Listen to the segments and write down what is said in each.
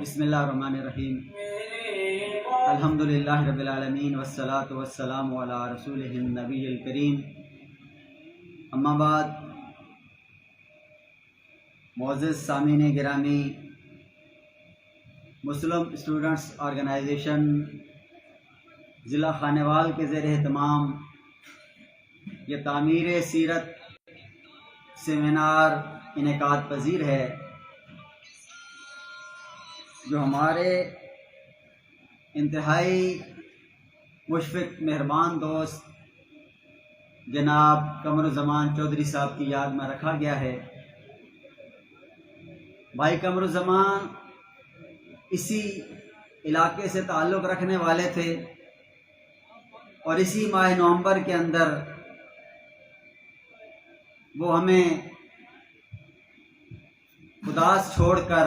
بسم اللہ الرحمن الرحیم الحمدللہ رب العالمین والصلاة والسلام علی رسولہ النبی الکریم، اما بعد، معزز سامعین گرامی، مسلم اسٹوڈنٹس آرگنائزیشن ضلع خانیوال کے زیر اہتمام یہ تعمیر سیرت سیمینار انعقاد پذیر ہے، جو ہمارے انتہائی مشفق مہربان دوست جناب قمرالزمان چودھری صاحب کی یاد میں رکھا گیا ہے۔ بھائی قمرالزمان اسی علاقے سے تعلق رکھنے والے تھے اور اسی ماہ نومبر کے اندر وہ ہمیں خداس چھوڑ کر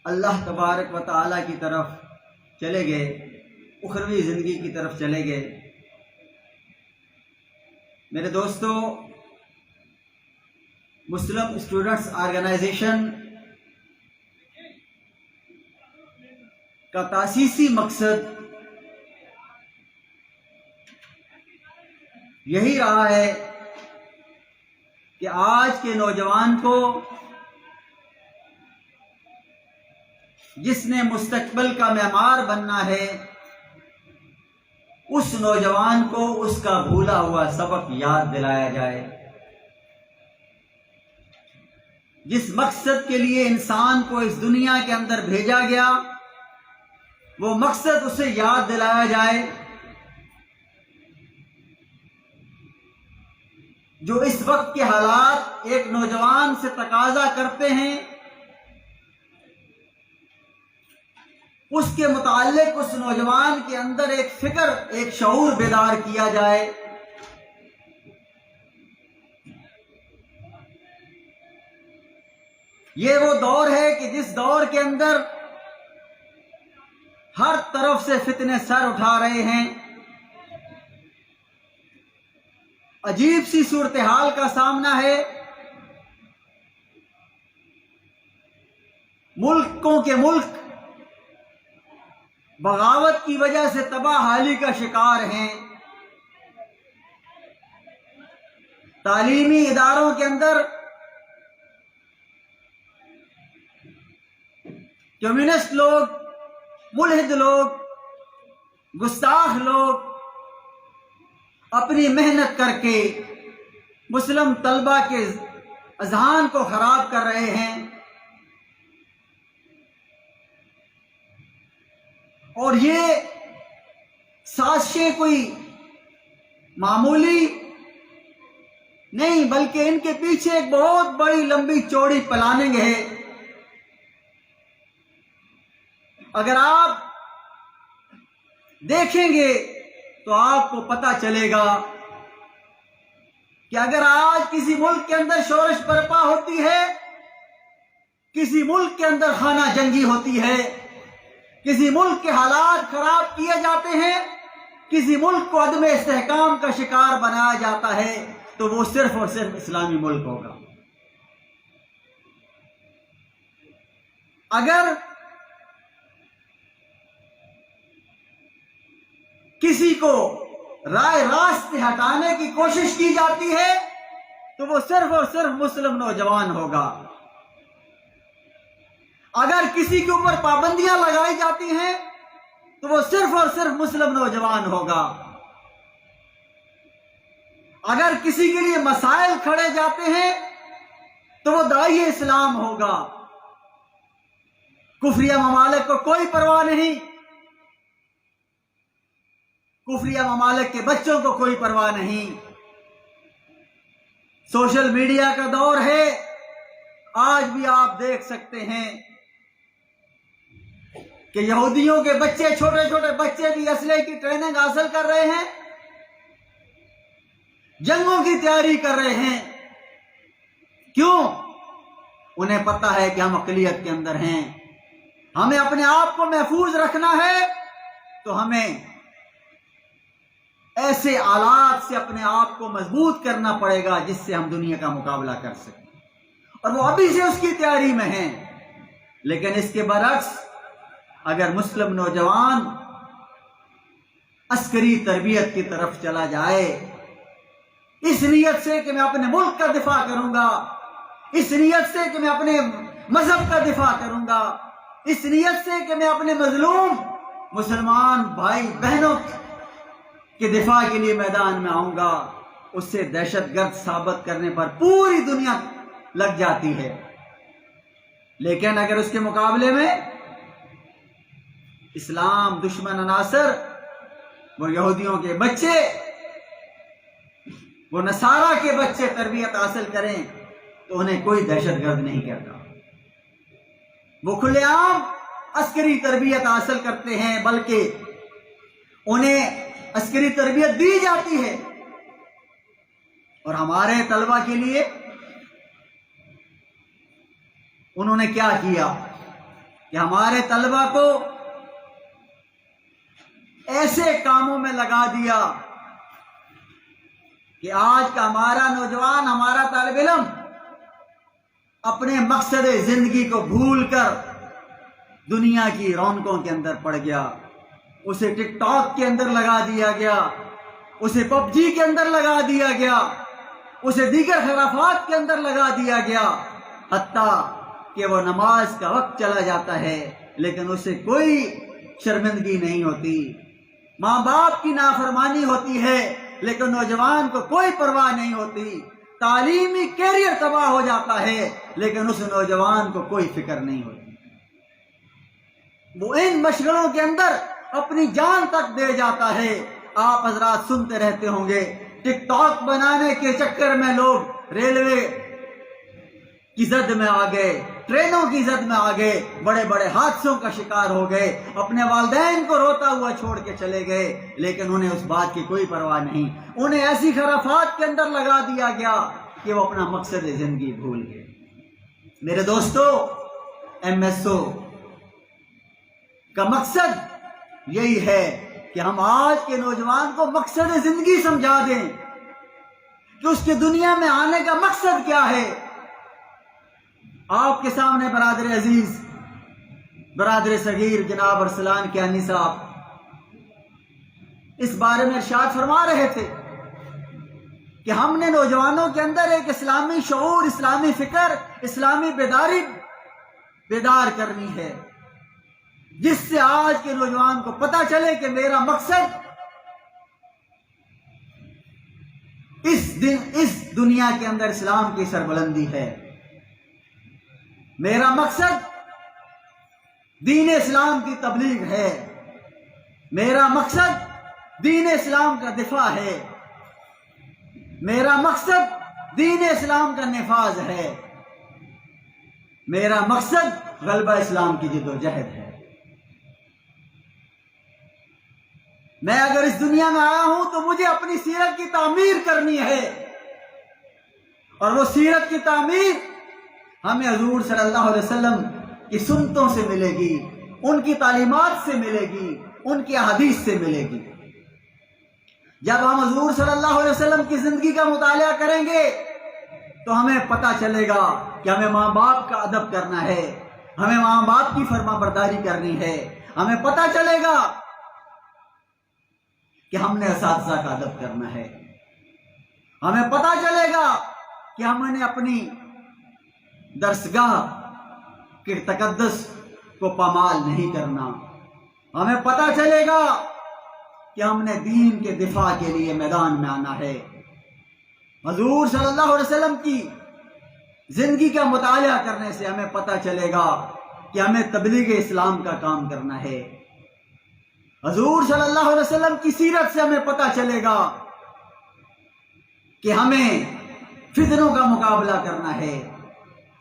اللہ تبارک و تعالیٰ کی طرف چلے گئے، اخروی زندگی کی طرف چلے گئے۔ میرے دوستو، مسلم اسٹوڈنٹس آرگنائزیشن کا تاسیسی مقصد یہی رہا ہے کہ آج کے نوجوان کو، جس نے مستقبل کا معمار بننا ہے، اس نوجوان کو اس کا بھولا ہوا سبق یاد دلایا جائے۔ جس مقصد کے لیے انسان کو اس دنیا کے اندر بھیجا گیا، وہ مقصد اسے یاد دلایا جائے۔ جو اس وقت کے حالات ایک نوجوان سے تقاضا کرتے ہیں، اس کے متعلق اس نوجوان کے اندر ایک فکر، ایک شعور بیدار کیا جائے۔ یہ وہ دور ہے کہ جس دور کے اندر ہر طرف سے فتنے سر اٹھا رہے ہیں، عجیب سی صورتحال کا سامنا ہے، ملکوں کے ملک بغاوت کی وجہ سے تباہ حالی کا شکار ہیں۔ تعلیمی اداروں کے اندر کمیونسٹ لوگ، ملحد لوگ، گستاخ لوگ اپنی محنت کر کے مسلم طلبہ کے اذہان کو خراب کر رہے ہیں، اور یہ سازشیں کوئی معمولی نہیں، بلکہ ان کے پیچھے ایک بہت بڑی لمبی چوڑی پلاننگ ہے۔ اگر آپ دیکھیں گے تو آپ کو پتہ چلے گا کہ اگر آج کسی ملک کے اندر شورش برپا ہوتی ہے، کسی ملک کے اندر خانہ جنگی ہوتی ہے، کسی ملک کے حالات خراب کیے جاتے ہیں، کسی ملک کو عدم استحکام کا شکار بنایا جاتا ہے، تو وہ صرف اور صرف اسلامی ملک ہوگا۔ اگر کسی کو رائے راست سے ہٹانے کی کوشش کی جاتی ہے تو وہ صرف اور صرف مسلم نوجوان ہوگا۔ اگر کسی کے اوپر پابندیاں لگائی جاتی ہیں تو وہ صرف اور صرف مسلم نوجوان ہوگا۔ اگر کسی کے لیے مسائل کھڑے جاتے ہیں تو وہ داعی اسلام ہوگا۔ کفریہ ممالک کو کوئی پرواہ نہیں، کفریہ ممالک کے بچوں کو کوئی پرواہ نہیں۔ سوشل میڈیا کا دور ہے، آج بھی آپ دیکھ سکتے ہیں کہ یہودیوں کے بچے، چھوٹے چھوٹے بچے بھی اسلحے کی ٹریننگ حاصل کر رہے ہیں، جنگوں کی تیاری کر رہے ہیں۔ کیوں؟ انہیں پتہ ہے کہ ہم اقلیت کے اندر ہیں، ہمیں اپنے آپ کو محفوظ رکھنا ہے، تو ہمیں ایسے آلات سے اپنے آپ کو مضبوط کرنا پڑے گا جس سے ہم دنیا کا مقابلہ کر سکیں، اور وہ ابھی سے اس کی تیاری میں ہیں۔ لیکن اس کے برعکس اگر مسلم نوجوان عسکری تربیت کی طرف چلا جائے، اس نیت سے کہ میں اپنے ملک کا دفاع کروں گا، اس نیت سے کہ میں اپنے مذہب کا دفاع کروں گا، اس نیت سے کہ میں اپنے مظلوم مسلمان بھائی بہنوں کے دفاع کے لیے میدان میں آؤں گا، اس سے دہشت گرد ثابت کرنے پر پوری دنیا لگ جاتی ہے۔ لیکن اگر اس کے مقابلے میں اسلام دشمن عناصر، وہ یہودیوں کے بچے، وہ نصارہ کے بچے تربیت حاصل کریں تو انہیں کوئی دہشت گرد نہیں کہتا۔ وہ کھلے عام عسکری تربیت حاصل کرتے ہیں، بلکہ انہیں عسکری تربیت دی جاتی ہے۔ اور ہمارے طلبہ کے لیے انہوں نے کیا کیا کہ ہمارے طلبہ کو ایسے کاموں میں لگا دیا کہ آج کا ہمارا نوجوان، ہمارا طالب علم اپنے مقصد زندگی کو بھول کر دنیا کی رونقوں کے اندر پڑ گیا۔ اسے ٹک ٹاک کے اندر لگا دیا گیا، اسے پب جی کے اندر لگا دیا گیا، اسے دیگر خرافات کے اندر لگا دیا گیا، حتیٰ کہ وہ نماز کا وقت چلا جاتا ہے لیکن اسے کوئی شرمندگی نہیں ہوتی۔ ماں باپ کی نافرمانی ہوتی ہے لیکن نوجوان کو کوئی پرواہ نہیں ہوتی۔ تعلیمی کیریئر تباہ ہو جاتا ہے لیکن اس نوجوان کو کوئی فکر نہیں ہوتی۔ وہ ان مشغلوں کے اندر اپنی جان تک دے جاتا ہے۔ آپ حضرات سنتے رہتے ہوں گے، ٹک ٹاک بنانے کے چکر میں لوگ ریلوے کی زد میں آ گئے، ٹرینوں کی زد میں آ گئے، بڑے بڑے حادثوں کا شکار ہو گئے، اپنے والدین کو روتا ہوا چھوڑ کے چلے گئے، لیکن انہیں اس بات کی کوئی پرواہ نہیں۔ انہیں ایسی خرافات کے اندر لگا دیا گیا کہ وہ اپنا مقصد زندگی بھول گئے۔ میرے دوستو، ایم ایس او کا مقصد یہی ہے کہ ہم آج کے نوجوان کو مقصد زندگی سمجھا دیں کہ اس کے دنیا میں آنے کا مقصد کیا ہے۔ آپ کے سامنے برادر عزیز، برادر صغیر جناب ارسلان کیانی صاحب اس بارے میں ارشاد فرما رہے تھے کہ ہم نے نوجوانوں کے اندر ایک اسلامی شعور، اسلامی فکر، اسلامی بیداری بیدار کرنی ہے، جس سے آج کے نوجوان کو پتہ چلے کہ میرا مقصد اس دنیا کے اندر اسلام کی سربلندی ہے۔ میرا مقصد دین اسلام کی تبلیغ ہے، میرا مقصد دین اسلام کا دفاع ہے، میرا مقصد دین اسلام کا نفاذ ہے، میرا مقصد غلبہ اسلام کی جدوجہد ہے۔ میں اگر اس دنیا میں آیا ہوں تو مجھے اپنی سیرت کی تعمیر کرنی ہے، اور وہ سیرت کی تعمیر ہمیں حضور صلی اللہ علیہ وسلم کی سنتوں سے ملے گی، ان کی تعلیمات سے ملے گی، ان کی احادیث سے ملے گی۔ جب ہم حضور صلی اللہ علیہ وسلم کی زندگی کا مطالعہ کریں گے تو ہمیں پتہ چلے گا کہ ہمیں ماں باپ کا ادب کرنا ہے، ہمیں ماں باپ کی فرما برداری کرنی ہے، ہمیں پتہ چلے گا کہ ہم نے اساتذہ کا ادب کرنا ہے، ہمیں پتہ چلے گا کہ ہم نے اپنی درسگاہ کے تقدس کو پامال نہیں کرنا، ہمیں پتہ چلے گا کہ ہم نے دین کے دفاع کے لیے میدان میں آنا ہے۔ حضور صلی اللہ علیہ وسلم کی زندگی کا مطالعہ کرنے سے ہمیں پتہ چلے گا کہ ہمیں تبلیغ اسلام کا کام کرنا ہے۔ حضور صلی اللہ علیہ وسلم کی سیرت سے ہمیں پتہ چلے گا کہ ہمیں فتنوں کا مقابلہ کرنا ہے۔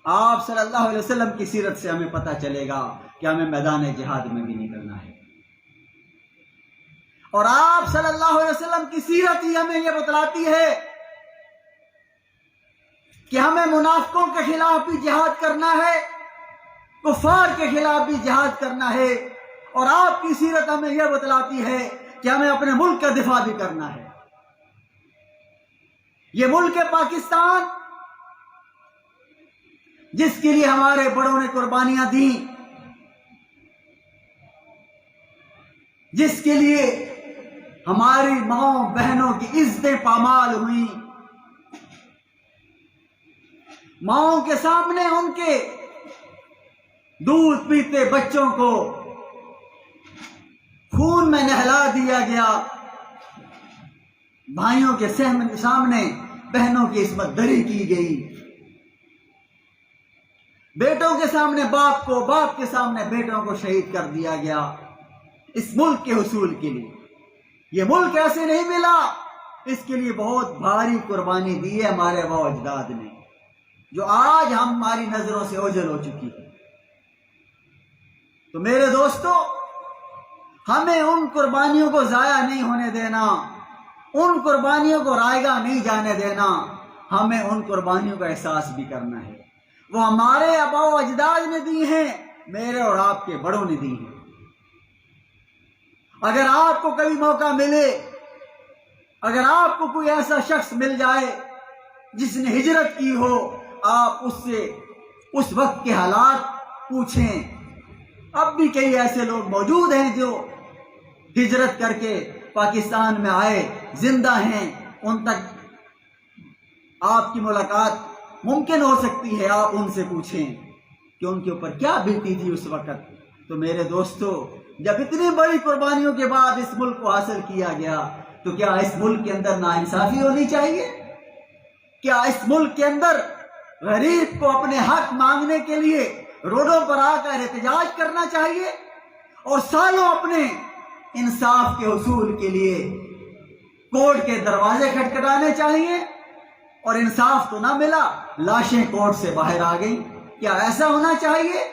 آپ صلی اللہ علیہ وسلم کی سیرت سے ہمیں پتہ چلے گا کہ ہمیں میدان جہاد میں بھی نکلنا ہے، اور آپ صلی اللہ علیہ وسلم کی سیرت ہی ہمیں یہ بتلاتی ہے کہ ہمیں منافقوں کے خلاف بھی جہاد کرنا ہے، کفار کے خلاف بھی جہاد کرنا ہے، اور آپ کی سیرت ہمیں یہ بتلاتی ہے کہ ہمیں اپنے ملک کا دفاع بھی کرنا ہے۔ یہ ملک پاکستان جس کے لیے ہمارے بڑوں نے قربانیاں دی، جس کے لیے ہماری ماؤں بہنوں کی عزتیں پامال ہوئیں، ماؤں کے سامنے ان کے دودھ پیتے بچوں کو خون میں نہلا دیا گیا، بھائیوں کے سامنے بہنوں کی عصمت دری کی گئی، بیٹوں کے سامنے باپ کو، باپ کے سامنے بیٹوں کو شہید کر دیا گیا اس ملک کے حصول کے لیے۔ یہ ملک ایسے نہیں ملا، اس کے لیے بہت بھاری قربانی دی ہے ہمارے آباء و اجداد نے، جو آج ہماری نظروں سے اوجھل ہو چکی ہے۔ تو میرے دوستو، ہمیں ان قربانیوں کو ضائع نہیں ہونے دینا، ان قربانیوں کو رائیگاں نہیں جانے دینا، ہمیں ان قربانیوں کا احساس بھی کرنا ہے۔ وہ ہمارے آباء و اجداد نے دی ہیں، میرے اور آپ کے بڑوں نے دی ہیں۔ اگر آپ کو کبھی موقع ملے، اگر آپ کو کوئی ایسا شخص مل جائے جس نے ہجرت کی ہو، آپ اس سے اس وقت کے حالات پوچھیں۔ اب بھی کئی ایسے لوگ موجود ہیں جو ہجرت کر کے پاکستان میں آئے، زندہ ہیں، ان تک آپ کی ملاقات ممکن ہو سکتی ہے۔ آپ ان سے پوچھیں کہ ان کے اوپر کیا بیتی تھی اس وقت۔ تو میرے دوستو، جب اتنی بڑی قربانیوں کے بعد اس ملک کو حاصل کیا گیا، تو کیا اس ملک کے اندر ناانصافی ہونی چاہیے؟ کیا اس ملک کے اندر غریب کو اپنے حق مانگنے کے لیے روڈوں پر آ کر احتجاج کرنا چاہیے، اور سالوں اپنے انصاف کے حصول کے لیے کورٹ کے دروازے کھٹکھٹانے چاہیے، اور انصاف تو نہ ملا، لاشیں کورٹ سے باہر آ گئیں؟ کیا ایسا ہونا چاہیے؟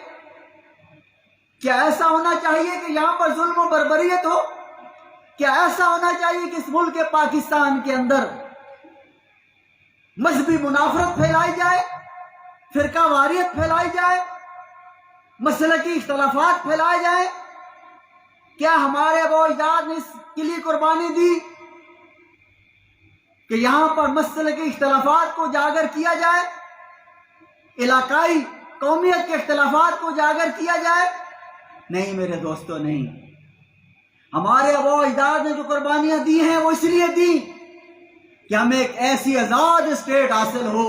کیا ایسا ہونا چاہیے کہ یہاں پر ظلم و بربریت ہو؟ کیا ایسا ہونا چاہیے کہ اس ملک پاکستان کے اندر مذہبی منافرت پھیلائی جائے، فرقہ واریت پھیلائی جائے، مسلکی اختلافات پھیلائے جائیں؟ کیا ہمارے آباء و اجداد نے اس کے لیے قربانی دی کہ یہاں پر مسلکی اختلافات کو اجاگر کیا جائے، علاقائی قومیت کے اختلافات کو اجاگر کیا جائے؟ نہیں میرے دوستو، نہیں۔ ہمارے آباء و اجداد نے جو قربانیاں دی ہیں وہ اس لیے دی کہ ہمیں ایک ایسی آزاد اسٹیٹ حاصل ہو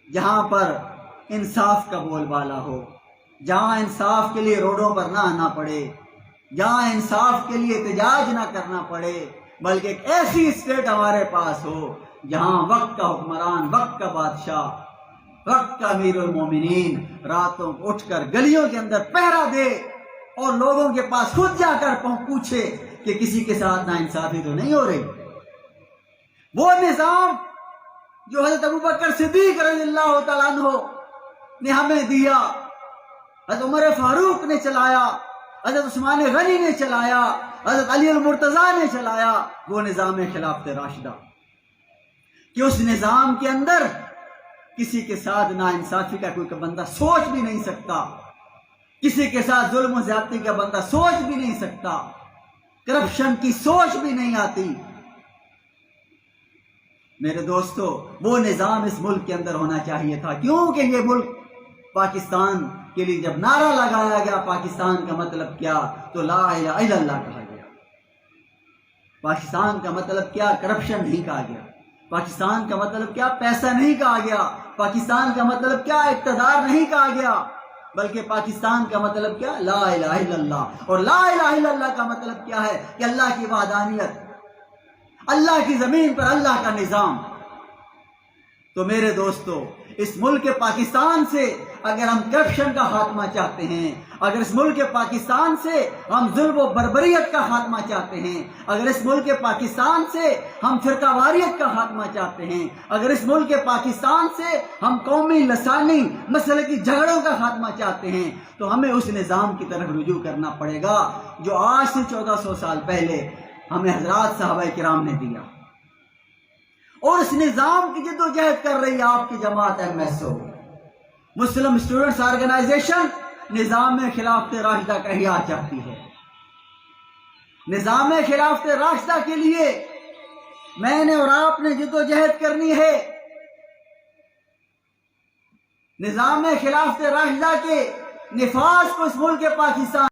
جہاں پر انصاف کا بول بالا ہو، جہاں انصاف کے لیے روڈوں پر نہ آنا پڑے، جہاں انصاف کے لیے احتجاج نہ کرنا پڑے، بلکہ ایک ایسی اسٹیٹ ہمارے پاس ہو جہاں وقت کا حکمران، وقت کا بادشاہ، وقت کا امیر المومنین راتوں کو اٹھ کر گلیوں کے اندر پہرا دے اور لوگوں کے پاس خود جا کر پوچھے کہ کسی کے ساتھ ناانصافی تو نہیں ہو رہی۔ وہ نظام جو حضرت ابوبکر صدیق رضی اللہ تعالیٰ عنہ نے ہمیں دیا، حضرت عمر فاروق نے چلایا، حضرت عثمان غنی نے چلایا، حضرت علی المرتضیٰ نے چلایا، وہ نظام خلافت راشدہ، کہ اس نظام کے اندر کسی کے ساتھ ناانصافی کا کوئی بندہ سوچ بھی نہیں سکتا، کسی کے ساتھ ظلم و زیادتی کا بندہ سوچ بھی نہیں سکتا، کرپشن کی سوچ بھی نہیں آتی۔ میرے دوستو، وہ نظام اس ملک کے اندر ہونا چاہیے تھا، کیونکہ یہ ملک پاکستان کے لیے جب نعرہ لگایا گیا پاکستان کا مطلب کیا، تو لا الہ الا اللہ کہا گیا۔ پاکستان کا مطلب کیا؟ کرپشن نہیں کہا گیا۔ پاکستان کا مطلب کیا؟ پیسہ نہیں کہا گیا۔ پاکستان کا مطلب کیا؟ اقتدار نہیں کہا گیا، بلکہ پاکستان کا مطلب کیا؟ لا الہ الا اللہ۔ اور لا الہ الا اللہ کا مطلب کیا ہے؟ کہ اللہ کی وحدانیت، اللہ کی زمین پر اللہ کا نظام۔ تو میرے دوستو، اس ملک پاکستان سے اگر ہم کرپشن کا خاتمہ چاہتے ہیں، اگر اس ملک پاکستان سے ہم ظلم و بربریت کا خاتمہ چاہتے ہیں، اگر اس ملک پاکستان سے ہم فرقہ واریت کا خاتمہ چاہتے ہیں، اگر اس ملک پاکستان سے ہم قومی لسانی مسئلے کی جھگڑوں کا خاتمہ چاہتے ہیں، تو ہمیں اس نظام کی طرف رجوع کرنا پڑے گا جو آج سے 1400 سال پہلے ہمیں حضرات صحابہ کرام نے دیا۔ اور اس نظام کی جد و جہد کر رہی ہے آپ کی جماعت MSO، مسلم اسٹوڈنٹس آرگنائزیشن، نظام خلافت راشدہ کا احیاء چاہتی ہے۔ نظام خلافت راشدہ کے لیے میں نے اور آپ نے جد و جہد کرنی ہے۔ نظام خلافت راشدہ کے نفاذ کو اس ملک پاکستان